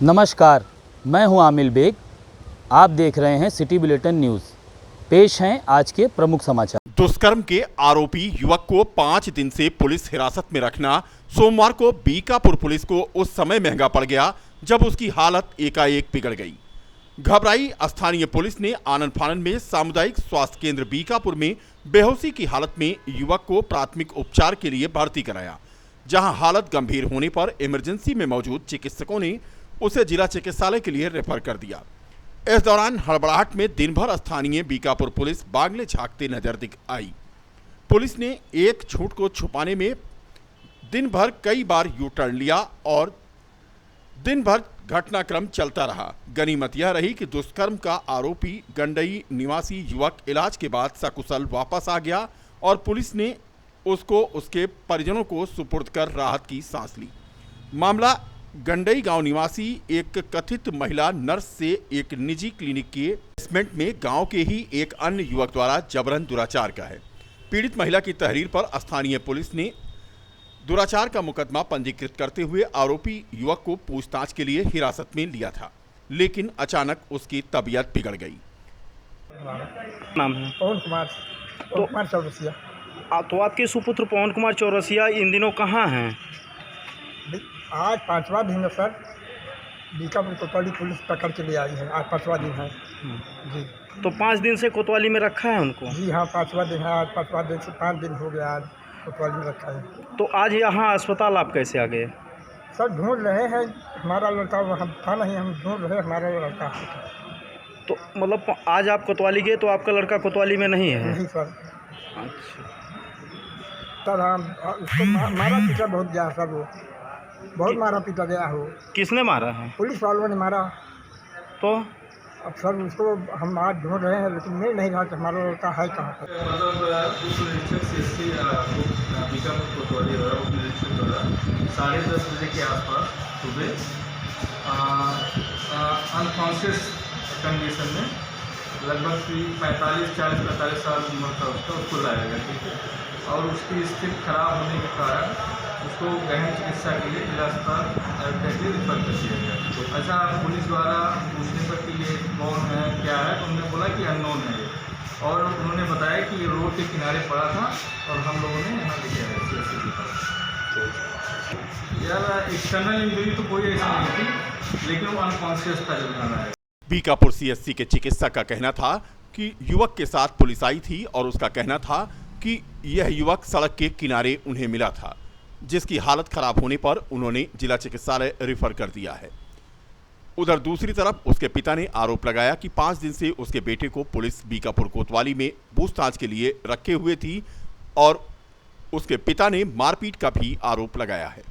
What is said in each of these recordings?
नमस्कार, मैं हूं आमिल बेग। आप देख रहे हैं सिटी बुलेटिन न्यूज़। पेश हैं आज के प्रमुख समाचार। दुष्कर्म के आरोपी युवक को 5 दिन से पुलिस हिरासत में रखना सोमवार को बीकापुर पुलिस को उस समय महंगा पड़ गया जब उसकी हालत एकाएक बिगड़ गई। घबराई स्थानीय पुलिस ने आनन फानन में सामुदायिक स्वास्थ्य केंद्र बीकापुर में बेहोशी की हालत में युवक को प्राथमिक उपचार के लिए भर्ती कराया, जहां हालत गंभीर होने पर इमरजेंसी में मौजूद चिकित्सकों ने उसे जिला चिकित्सालय के लिए रेफर कर दिया। इस दौरान हड़बड़ाहट में दिन भर स्थानीय बीकापुर पुलिस बागले झांकते नजर आई। पुलिस ने एक झूठ को छुपाने में दिन भर कई बार यू टर्न लिया और दिन भर घटनाक्रम चलता रहा। गनीमत यह रही कि दुष्कर्म का आरोपी गंडई निवासी युवक इलाज के बाद सकुशल वापस आ गया और पुलिस ने उसको उसके परिजनों को सुपुर्द कर राहत की सांस ली। मामला गंडई गांव निवासी एक कथित महिला नर्स से एक निजी क्लिनिक के बेसमेंट में गांव के ही एक अन्य युवक द्वारा जबरन दुराचार का है। पीड़ित महिला की तहरीर पर स्थानीय पुलिस ने दुराचार का मुकदमा पंजीकृत करते हुए आरोपी युवक को पूछताछ के लिए हिरासत में लिया था, लेकिन अचानक उसकी तबीयत बिगड़ गई। नाम है पवन कुमार चौरसिया। तो आपके सुपुत्र पवन कुमार चौरसिया इन दिनों कहाँ हैं? आज 5वां दिन है सर। बीकापुर कोतवाली पुलिस पकड़ के ले आई है। आज 5वां दिन है जी। तो 5 दिन से कोतवाली में रखा है उनको? जी हाँ, 5वां दिन है। आज 5वां दिन से 5 दिन हो गया, आज कोतवाली में रखा है। तो आज यहाँ अस्पताल आप कैसे आ गए? सर ढूंढ रहे हैं, हमारा लड़का वहाँ था नहीं, हम ढूंढ रहे हैं हमारा लड़का। तो मतलब आज आप कोतवाली गए तो आपका लड़का कोतवाली में नहीं है? नहीं सर। अच्छा। सर हम उसको मारा पीटा बहुत गया सर, वो बहुत मारा पीटा गया हो। किसने मारा है? पुलिस वालों ने मारा। तो अब सर उसको हम आज ढूंढ रहे हैं, लेकिन मिल नहीं रहा कि हमारा लड़का है कहाँ पर। बीकापुर कोतवाली द्वारा उप निरीक्षक द्वारा 10:30 बजे के आसपास सुबह अनकॉन्शियस कंडीशन में लगभग 45 साल उम्र का उसको लाया गया, ठीक है। और उसकी स्थिति खराब होने के कारण उसको गहन चिकित्सा के लिए जिला अस्पताल के रिफर कर दिया गया। तो ऐसा पुलिस द्वारा पूछने पर कि ये कौन है क्या है, तो उन्होंने बोला कि अननोन है ये, और उन्होंने बताया कि ये रोड के किनारे पड़ा था और हम लोगों ने यहाँ लेके आए CSC पर। यार एक्सटर्नल इंजरी तो कोई ऐसी नहीं थी, लेकिन वो अनकॉन्शियस था जब यहाँ आया। बीकापुर CSC के चिकित्सक का कहना था कि युवक के साथ पुलिस आई थी और उसका कहना था कि यह युवक सड़क के किनारे उन्हें मिला था, जिसकी हालत खराब होने पर उन्होंने जिला चिकित्सालय रेफर कर दिया है। उधर दूसरी तरफ उसके पिता ने आरोप लगाया कि 5 दिन से उसके बेटे को पुलिस बीकापुर कोतवाली में पूछताछ के लिए रखे हुए थी और उसके पिता ने मारपीट का भी आरोप लगाया है।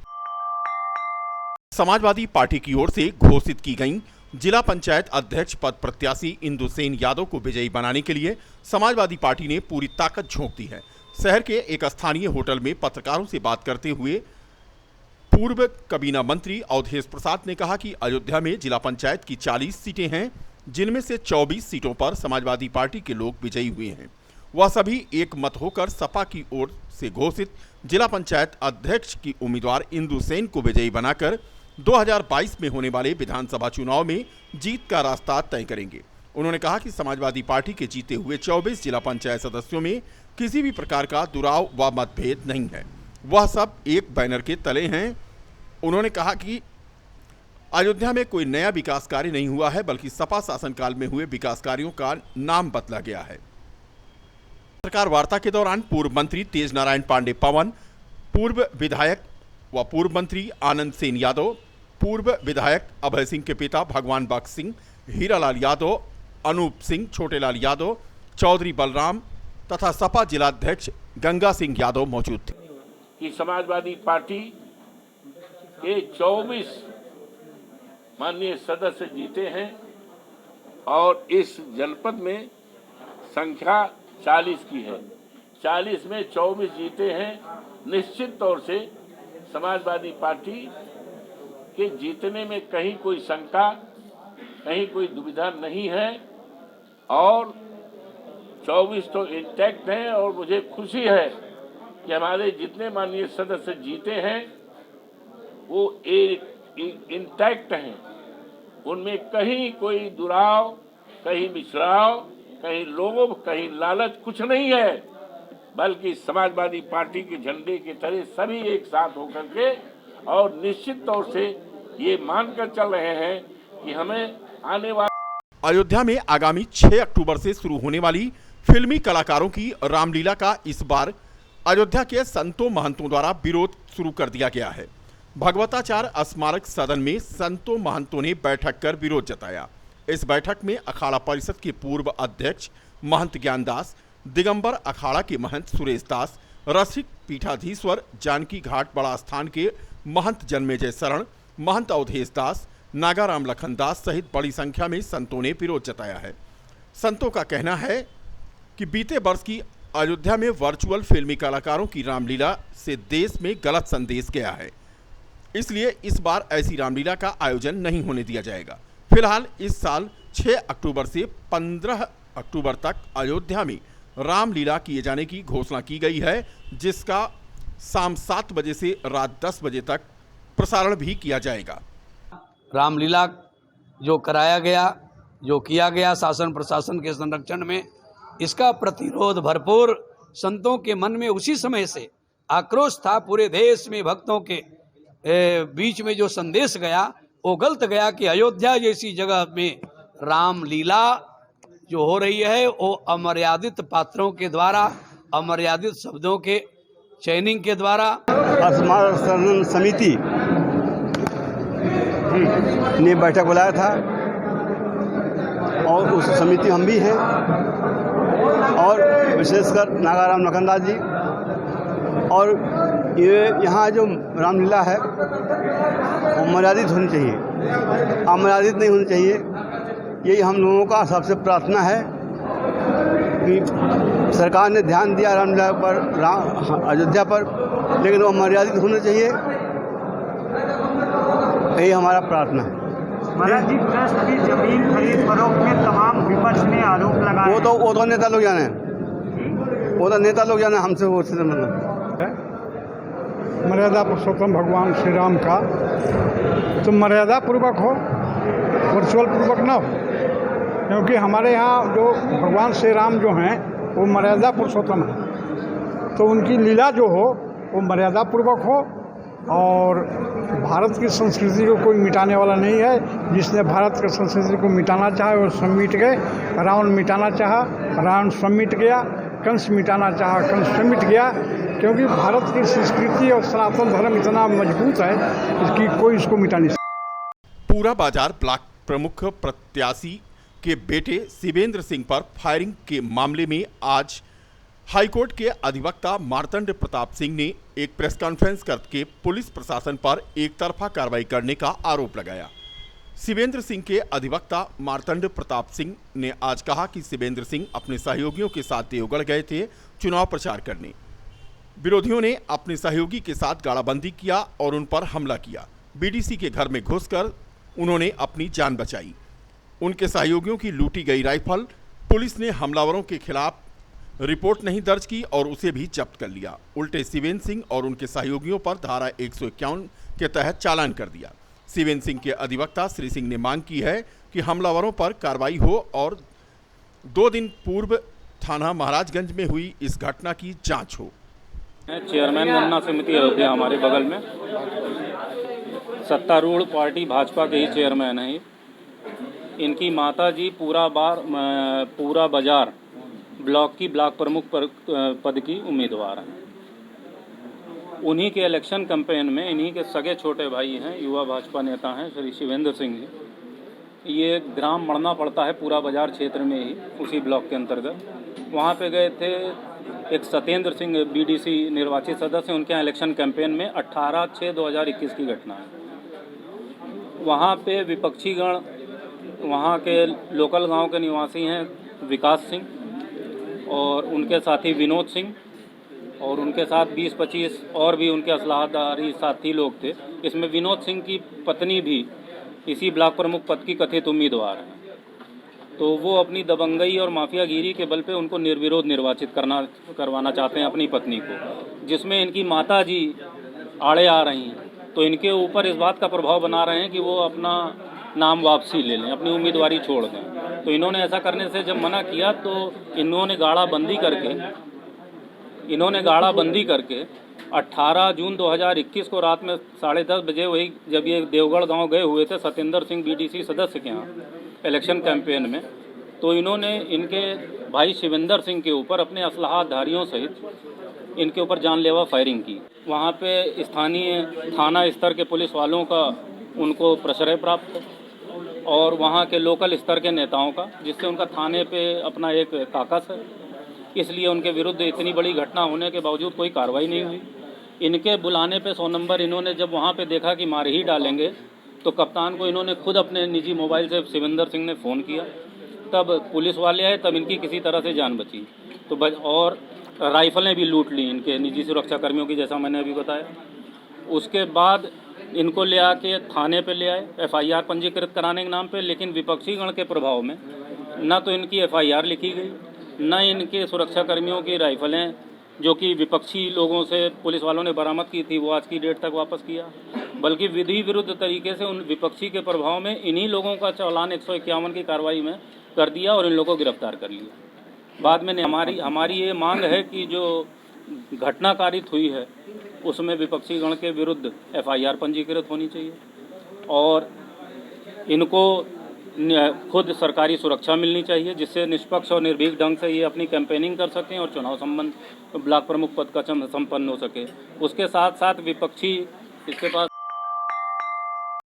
समाजवादी पार्टी की ओर से घोषित की गई जिला पंचायत अध्यक्ष पद प्रत्याशी इंदु सेन यादव को विजयी बनाने के लिए समाजवादी पार्टी ने पूरी ताकत झोंक दी है। शहर के एक स्थानीय होटल में पत्रकारों से बात करते हुए पूर्व कैबिनेट मंत्री अवधेश प्रसाद ने कहा कि अयोध्या में जिला पंचायत की 40 सीटें हैं, जिनमें से 24 सीटों पर समाजवादी पार्टी के लोग विजयी हुए हैं। वह सभी एक मत होकर सपा की ओर से घोषित जिला पंचायत अध्यक्ष की उम्मीदवार इंदु सेन को विजयी बनाकर 2022 में होने वाले विधानसभा चुनाव में जीत का रास्ता तय करेंगे। उन्होंने कहा कि समाजवादी पार्टी के जीते हुए 24 जिला पंचायत सदस्यों में किसी भी प्रकार का दुराव व मतभेद नहीं है, वह सब एक बैनर के तले हैं। उन्होंने कहा कि अयोध्या में कोई नया विकास कार्य नहीं हुआ है, बल्कि सपा शासनकाल में हुए विकास कार्यों का नाम बदला गया है। पत्रकार वार्ता के दौरान पूर्व मंत्री तेज नारायण पांडे पवन, पूर्व विधायक व पूर्व मंत्री आनंद सेन यादव, पूर्व विधायक अभय सिंह के पिता भगवान बख्श सिंह, हीरालाल यादव, अनूप सिंह, छोटेलाल यादव, चौधरी बलराम तथा सपा जिलाध्यक्ष गंगा सिंह यादव मौजूद थे। कि समाजवादी पार्टी के 24 माननीय सदस्य जीते हैं और इस जनपद में संख्या 40 की है। 40 में 24 जीते हैं। निश्चित तौर से समाजवादी पार्टी के जीतने में कहीं कोई शंका, कहीं कोई दुविधा नहीं है और 24 तो इंटैक्ट हैं। और मुझे खुशी है कि हमारे जितने माननीय सदस्य जीते हैं वो एक इंटैक्ट हैं, उनमें कहीं कोई दुराव, कहीं मिश्राव, कहीं लोभ, कहीं लालच कुछ नहीं है, बल्कि समाजवादी पार्टी के झंडे के तले सभी एक साथ होकर के और निश्चित तौर से ये मानकर चल रहे हैं कि हमें आने वाले अयोध्या में आगामी 6 अक्टूबर से शुरू होने वाली फिल्मी कलाकारों की रामलीला का इस बार अयोध्या के संतों महंतों द्वारा विरोध शुरू कर दिया गया है। भगवताचार स्मारक सदन में संतों महंतों ने बैठक कर विरोध जताया। इस बैठक में अखाड़ा परिषद के पूर्व अध्यक्ष महंत ज्ञानदास, दिगंबर अखाड़ा के महंत सुरेश दास, रसिक पीठाधीश्वर जानकी घाट बड़ा स्थान के महंत जन्मेजय शरण, महंत अवधेश दास, नागाराम लखन दास सहित बड़ी संख्या में संतों ने विरोध जताया है। संतों का कहना है कि बीते वर्ष की अयोध्या में वर्चुअल फिल्मी कलाकारों की रामलीला से देश में गलत संदेश गया है, इसलिए इस बार ऐसी रामलीला का आयोजन नहीं होने दिया जाएगा। फिलहाल इस साल 6 अक्टूबर से 15 अक्टूबर तक अयोध्या में रामलीला किए जाने की घोषणा की गई है, जिसका शाम 7 बजे से रात 10 बजे तक प्रसारण भी किया जाएगा। रामलीला जो कराया गया, जो किया गया शासन प्रशासन के संरक्षण में, इसका प्रतिरोध भरपूर संतों के मन में उसी समय से आक्रोश था। पूरे देश में भक्तों के बीच में जो संदेश गया वो गलत गया कि अयोध्या जैसी जगह में रामलीला जो हो रही है वो अमर्यादित पात्रों के द्वारा, अमर्यादित शब्दों के चयनिंग के द्वारा। स्मारक सदन समिति ने बैठक बुलाया था और उस समिति हम भी हैं, और विशेषकर नागाराम लखनदास जी। और ये यहाँ जो रामलीला है वो मर्यादित होनी चाहिए, अमर्यादित नहीं होनी चाहिए। यही हम लोगों का सबसे प्रार्थना है कि सरकार ने ध्यान दिया रामलीला पर, अयोध्या पर, लेकिन वो मर्यादित होना चाहिए। यही हमारा प्रार्थना है। महाराज जी, ट्रस्ट की जमीन खरीद फरोख्त में तमाम विपक्ष ने आरोप लगाए। वो तो नेता लोग जाने, वो तो नेता लोग जाने, हमसे वो मतलब मर्यादा पुरुषोत्तम भगवान श्री राम का तो मर्यादा पूर्वक हो, वर्चुअल पूर्वक न हो, क्योंकि हमारे यहाँ जो भगवान श्री राम जो हैं वो मर्यादा पुरुषोत्तम है, तो उनकी लीला जो हो वो मर्यादा पूर्वक हो। और भारत की संस्कृति को कोई मिटाने वाला नहीं है। जिसने भारत की संस्कृति को मिटाना चाहा वो सब मिट गए। रावण मिटाना चाहा, रावण सब मिट गया। कंस मिटाना चाहा, कंस सब मिट गया। क्योंकि भारत की संस्कृति और सनातन धर्म इतना मजबूत है कि कोई इसको मिटा नहीं सकता। पूरा बाजार ब्लॉक प्रमुख प्रत्याशी के बेटे शिवेंद्र सिंह पर फायरिंग के मामले में आज हाईकोर्ट के अधिवक्ता मार्तंड प्रताप सिंह ने एक प्रेस कॉन्फ्रेंस करके पुलिस प्रशासन पर एक तरफा कार्रवाई करने का आरोप लगाया। शिवेंद्र सिंह के अधिवक्ता मार्तंड प्रताप सिंह ने आज कहा कि शिवेंद्र सिंह अपने सहयोगियों के साथ देवगढ़ गए थे चुनाव प्रचार करने। विरोधियों ने अपने सहयोगी के साथ गाड़ाबंदी किया और उन पर हमला किया। बीडीसी के घर में घुसकर उन्होंने अपनी जान बचाई। उनके सहयोगियों की लूटी गई राइफल पुलिस ने हमलावरों के खिलाफ रिपोर्ट नहीं दर्ज की और उसे भी जब्त कर लिया। उल्टे शिवेंद्र सिंह और उनके सहयोगियों पर धारा 151 के तहत चालान कर दिया। शिवेंद्र सिंह के अधिवक्ता श्री सिंह ने मांग की है कि हमलावरों पर कार्रवाई हो और 2 दिन पूर्व थाना महाराजगंज में हुई इस घटना की जांच हो। चेयरमैन गणना समिति अयोध्या हमारे बगल में, सत्तारूढ़ पार्टी भाजपा के ही चेयरमैन हैं। इनकी माता जी पूरा बाजार ब्लॉक की ब्लॉक प्रमुख पद की उम्मीदवार हैं। उन्हीं के इलेक्शन कैंपेन में इन्हीं के सगे छोटे भाई हैं, युवा भाजपा नेता हैं श्री शिवेंद्र सिंह जी। ये ग्राम मड़ना पड़ता है पूरा बाजार क्षेत्र में ही, उसी ब्लॉक के अंतर्गत। वहाँ पे गए थे। एक सत्येंद्र सिंह बीडीसी निर्वाचित सदस्य, उनके यहाँ इलेक्शन कैंपेन में 18/6/2021 की घटना है। वहाँ पे विपक्षी गण, वहाँ के लोकल गांव के निवासी हैं विकास सिंह और उनके साथी विनोद सिंह, और उनके साथ 20-25 और भी उनके असलाहदारी साथी लोग थे। इसमें विनोद सिंह की पत्नी भी इसी ब्लॉक प्रमुख पद की कथित उम्मीदवार है। तो वो अपनी दबंगई और माफियागिरी के बल पे उनको निर्विरोध निर्वाचित करवाना चाहते हैं अपनी पत्नी को, जिसमें इनकी माता जी आड़े आ रही हैं। तो इनके ऊपर इस बात का प्रभाव बना रहे हैं कि वो अपना नाम वापसी ले लें, अपनी उम्मीदवारी छोड़ दें। तो इन्होंने ऐसा करने से जब मना किया तो इन्होंने गाड़ाबंदी करके 18 जून 2021 को रात में 10:30 बजे, वही जब ये देवगढ़ गांव गए हुए थे सत्येंद्र सिंह बीडीसी सदस्य के यहाँ इलेक्शन कैंपेन में, तो इन्होंने इनके भाई शिवेंद्र सिंह के ऊपर अपने असलहाधारियों सहित इनके ऊपर जानलेवा फायरिंग की। वहाँ पे स्थानीय थाना स्तर के पुलिस वालों का उनको प्रश्रय प्राप्त और वहाँ के लोकल स्तर के नेताओं का, जिससे उनका थाने पे अपना एक काकस है। इसलिए उनके विरुद्ध इतनी बड़ी घटना होने के बावजूद कोई कार्रवाई नहीं हुई। इनके बुलाने पे 100 नंबर इन्होंने जब वहाँ पे देखा कि मार ही डालेंगे, तो कप्तान को इन्होंने खुद अपने निजी मोबाइल से शिवेंद्र सिंह ने फ़ोन किया, तब पुलिस वाले आए, तब इनकी किसी तरह से जान बची। तो और राइफलें भी लूट ली इनके निजी सुरक्षा कर्मियों की, जैसा मैंने अभी बताया। उसके बाद इनको ले आके थाने पे ले आए FIR पंजीकृत कराने के नाम पे, लेकिन विपक्षी गण के प्रभाव में न तो इनकी FIR लिखी गई, न इनके सुरक्षा कर्मियों की राइफलें जो कि विपक्षी लोगों से पुलिस वालों ने बरामद की थी वो आज की डेट तक वापस किया, बल्कि विधि विरुद्ध तरीके से उन विपक्षी के प्रभाव में इन्हीं लोगों का चालान 151 की कार्रवाई में कर दिया और इन लोगों को गिरफ्तार कर लिया। बाद में हमारी ये मांग है कि जो घटना कारित हुई है उसमें विपक्षी गण के विरुद्ध FIR पंजीकृत होनी चाहिए और इनको खुद सरकारी सुरक्षा मिलनी चाहिए, जिससे निष्पक्ष और निर्भीक ढंग से ये अपनी कैंपेनिंग कर सकें और चुनाव संबंध ब्लॉक प्रमुख पद का संपन्न हो सके। उसके साथ साथ विपक्षी इसके पास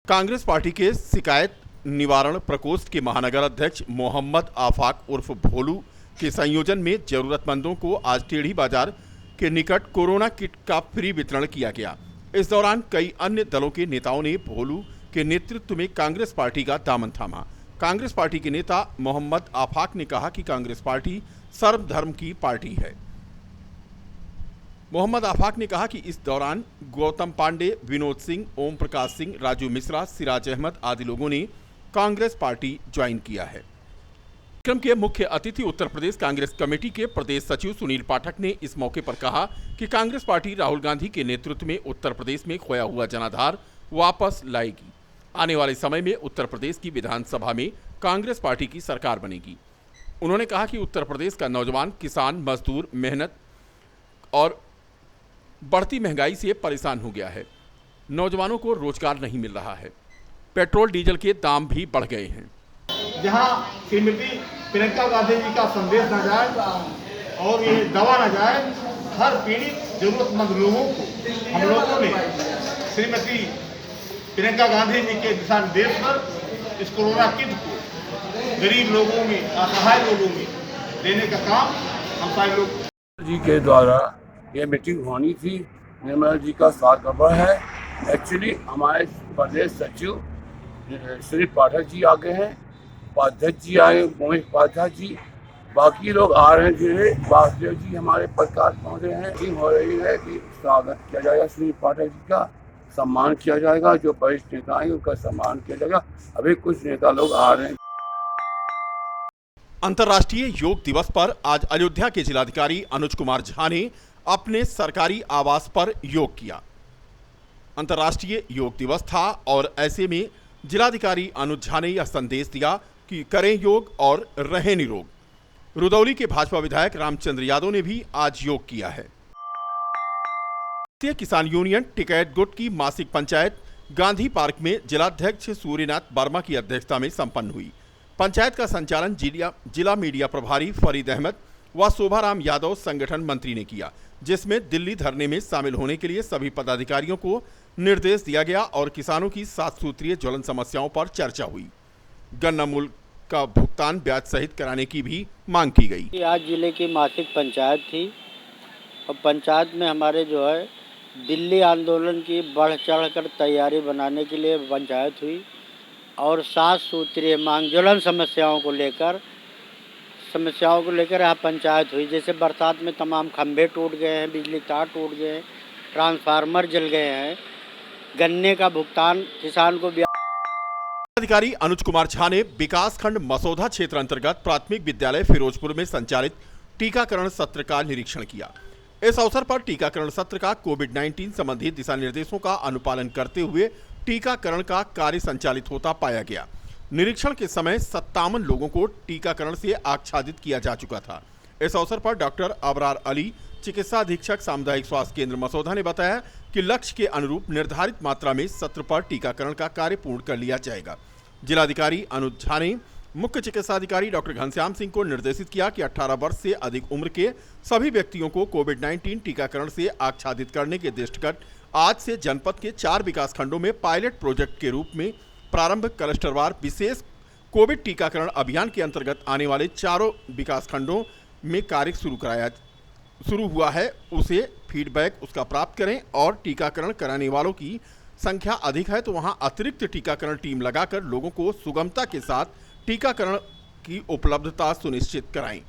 कांग्रेस पार्टी के शिकायत निवारण प्रकोष्ठ के महानगर अध्यक्ष मोहम्मद आफाक उर्फ भोलू के संयोजन में जरूरतमंदों को आज टेढ़ी बाजार के निकट कोरोना किट का फ्री वितरण किया गया। इस दौरान कई अन्य दलों के नेताओं ने भोलू के नेतृत्व में कांग्रेस पार्टी का दामन थामा। कांग्रेस पार्टी के नेता मोहम्मद आफाक ने कहा कि कांग्रेस पार्टी सर्वधर्म की पार्टी है। मोहम्मद आफाक ने कहा कि इस दौरान गौतम पांडे, विनोद सिंह, ओम प्रकाश सिंह, राजू मिश्रा, सिराज अहमद आदि लोगों ने कांग्रेस पार्टी ज्वाइन किया है। कार्यक्रम के मुख्य अतिथि उत्तर प्रदेश कांग्रेस कमेटी के प्रदेश सचिव सुनील पाठक ने इस मौके पर कहा कि कांग्रेस पार्टी राहुल गांधी के नेतृत्व में उत्तर प्रदेश में खोया हुआ जनाधार वापस लाएगी। आने वाले समय में उत्तर प्रदेश की विधानसभा में कांग्रेस पार्टी की सरकार बनेगी। उन्होंने कहा कि उत्तर प्रदेश का नौजवान, किसान, मजदूर मेहनत और बढ़ती महंगाई से परेशान हो गया है। नौजवानों को रोजगार नहीं मिल रहा है। पेट्रोल डीजल के दाम भी बढ़ गए हैं। जहां श्रीमती प्रियंका गांधी जी का संदेश न जाए और ये दवा न जाए, हर पीड़ित जरूरतमंद लोगों को हम लोगों ने श्रीमती प्रियंका गांधी जी के दिशा निर्देश पर इस कोरोना किट को गरीब लोगों में, असहाय लोगों में देने का काम हम सारे लोग जी के द्वारा ये मीटिंग होनी थी। निर्मला जी का स्वागत है। एक्चुअली हमारे प्रदेश सचिव श्री पाठक जी आ गए हैं, उपाध्यक्ष जी आए, मोहित पाठक जी, बाकी लोग आ रहे हैं। जिन्हें वासुदेव जी हमारे पत्रकार पहुँचे हैं। मीटिंग हो रही है कि स्वागत किया जाएगा श्री पाठक जी का, सम्मान किया जाएगा। जो वरिष्ठ नेता हैं उनका सम्मान किया जाएगा। अभी कुछ नेता लोग आ रहे हैं। अंतर्राष्ट्रीय योग दिवस पर आज अयोध्या के जिलाधिकारी अनुज कुमार झा ने अपने सरकारी आवास पर योग किया। अंतर्राष्ट्रीय योग दिवस था और ऐसे में जिलाधिकारी अनुज झा ने यह संदेश दिया कि करें योग और रहें निरोग। रुदौली के भाजपा विधायक रामचंद्र यादव ने भी आज योग किया है। भारतीय किसान यूनियन टिकैत गुट की मासिक पंचायत गांधी पार्क में जिलाध्यक्ष सूर्यनाथ वर्मा की अध्यक्षता में संपन्न हुई। पंचायत का संचालन जिला मीडिया प्रभारी फरीद अहमद व शोभाराम यादव संगठन मंत्री ने किया, जिसमें दिल्ली धरने में शामिल होने के लिए सभी पदाधिकारियों को निर्देश दिया गया और किसानों की 7 सूत्रीय ज्वलन समस्याओं पर चर्चा हुई। गन्ना मूल्य का भुगतान ब्याज सहित कराने की भी मांग की गई। आज जिले की मासिक पंचायत थी और पंचायत में हमारे जो है दिल्ली आंदोलन की बढ़ चढ़ कर तैयारी बनाने के लिए पंचायत हुई और 7 सूत्रीय मांग ज्वलन समस्याओं को लेकर यहाँ पंचायत हुई। जैसे बरसात में तमाम खंभे टूट गए हैं, बिजली तार टूट गए हैं, ट्रांसफार्मर जल गए हैं, गन्ने का भुगतान किसान को। अधिकारी अनुज कुमार झा ने विकासखंड मसौदा क्षेत्र अंतर्गत प्राथमिक विद्यालय फिरोजपुर में संचालित टीकाकरण सत्र का निरीक्षण किया। इस अवसर पर टीकाकरण सत्र का कोविड-19 संबंधी दिशा निर्देशों का अनुपालन करते हुए टीकाकरण का कार्य संचालित होता पाया गया। निरीक्षण के समय 57 लोगों को टीकाकरण से आच्छादित किया जा चुका था। इस अवसर पर डॉक्टर अबरार अली, चिकित्सा अधीक्षक सामुदायिक स्वास्थ्य केंद्र मसौदा ने बताया कि लक्ष्य के अनुरूप निर्धारित मात्रा में सत्र पर टीकाकरण का कार्य पूर्ण कर लिया जाएगा। जिलाधिकारी अनुज झा ने मुख्य चिकित्सा अधिकारी डॉक्टर घनश्याम सिंह को निर्देशित किया कि 18 वर्ष से अधिक उम्र के सभी व्यक्तियों को कोविड-19 टीकाकरण से आच्छादित करने के दृष्टिगत आज से जनपद के 4 विकास खंडों में पायलट प्रोजेक्ट के रूप में प्रारंभ क्लस्टरवार विशेष कोविड टीकाकरण अभियान के अंतर्गत आने वाले 4 विकास खंडों में कार्य शुरू हुआ है, उसे फीडबैक उसका प्राप्त करें और टीकाकरण कराने वालों की संख्या अधिक है तो वहां अतिरिक्त टीकाकरण टीम लगाकर लोगों को सुगमता के साथ टीकाकरण की उपलब्धता सुनिश्चित कराएं।